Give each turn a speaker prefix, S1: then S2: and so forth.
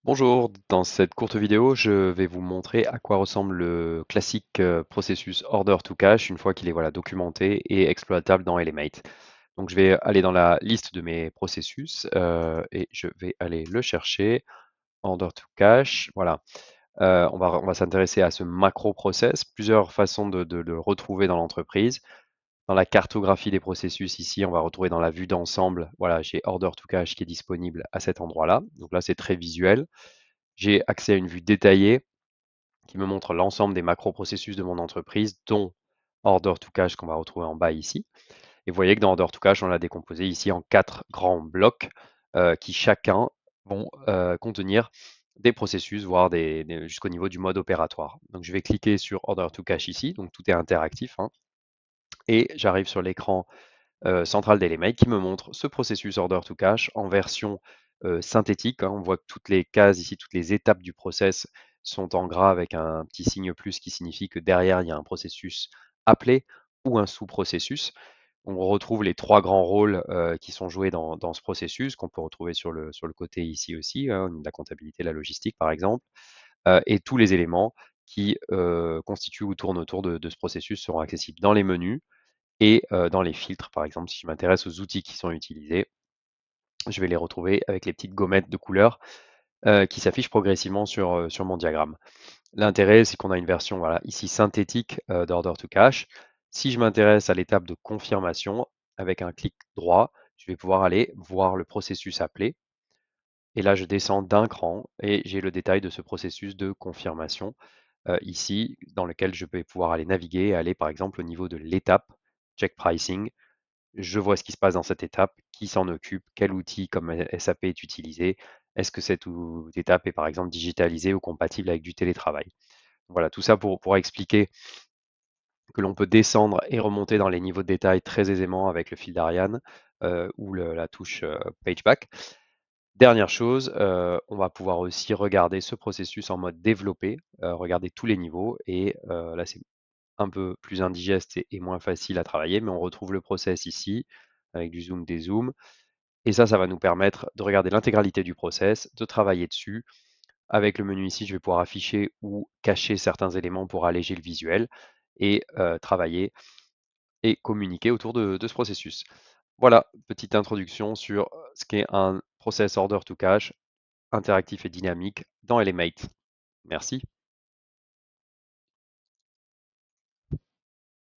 S1: Bonjour, dans cette courte vidéo, je vais vous montrer à quoi ressemble le classique processus order to cache une fois qu'il est voilà, documenté et exploitable dans Elemate. Donc je vais aller dans la liste de mes processus et je vais aller le chercher, order to cache. Voilà. On va s'intéresser à ce macro process, plusieurs façons de le retrouver dans l'entreprise. Dans la cartographie des processus, ici, on va retrouver dans la vue d'ensemble, voilà, j'ai order to cache qui est disponible à cet endroit-là. Donc là, c'est très visuel. J'ai accès à une vue détaillée qui me montre l'ensemble des macro-processus de mon entreprise, dont Order to Cash qu'on va retrouver en bas ici. Et vous voyez que dans Order to Cash, on l'a décomposé ici en 4 grands blocs qui chacun vont contenir des processus, voire jusqu'au niveau du mode opératoire. Donc je vais cliquer sur Order to Cash ici, donc tout est interactif, hein, et j'arrive sur l'écran central d'Elemate qui me montre ce processus Order to Cache en version synthétique, hein. On voit que toutes les cases ici, toutes les étapes du process sont en gras avec un petit signe plus qui signifie que derrière, il y a un processus appelé ou un sous-processus. On retrouve les 3 grands rôles qui sont joués dans ce processus, qu'on peut retrouver sur le côté ici aussi, hein, la comptabilité, la logistique par exemple, et tous les éléments qui constituent ou tournent autour de ce processus seront accessibles dans les menus, et dans les filtres, par exemple, si je m'intéresse aux outils qui sont utilisés, je vais les retrouver avec les petites gommettes de couleurs qui s'affichent progressivement sur mon diagramme. L'intérêt, c'est qu'on a une version voilà, ici synthétique d'Order to Cache. Si je m'intéresse à l'étape de confirmation, avec un clic droit, je vais pouvoir aller voir le processus appelé. Et là, je descends d'un cran et j'ai le détail de ce processus de confirmation ici, dans lequel je vais pouvoir aller naviguer et aller par exemple au niveau de l'étape, check pricing. Je vois ce qui se passe dans cette étape, qui s'en occupe, quel outil comme SAP est utilisé, est-ce que cette étape est par exemple digitalisée ou compatible avec du télétravail. Voilà, tout ça pour expliquer que l'on peut descendre et remonter dans les niveaux de détail très aisément avec le fil d'Ariane ou la touche Page Back. Dernière chose, on va pouvoir aussi regarder ce processus en mode développé, regarder tous les niveaux et là c'est un peu plus indigeste et moins facile à travailler, mais on retrouve le process ici avec du zoom, des zooms. Et ça va nous permettre de regarder l'intégralité du process, de travailler dessus. Avec le menu ici, je vais pouvoir afficher ou cacher certains éléments pour alléger le visuel et travailler et communiquer autour de ce processus. Voilà, petite introduction sur ce qu'est un process order to cache interactif et dynamique dans Elemate. Merci.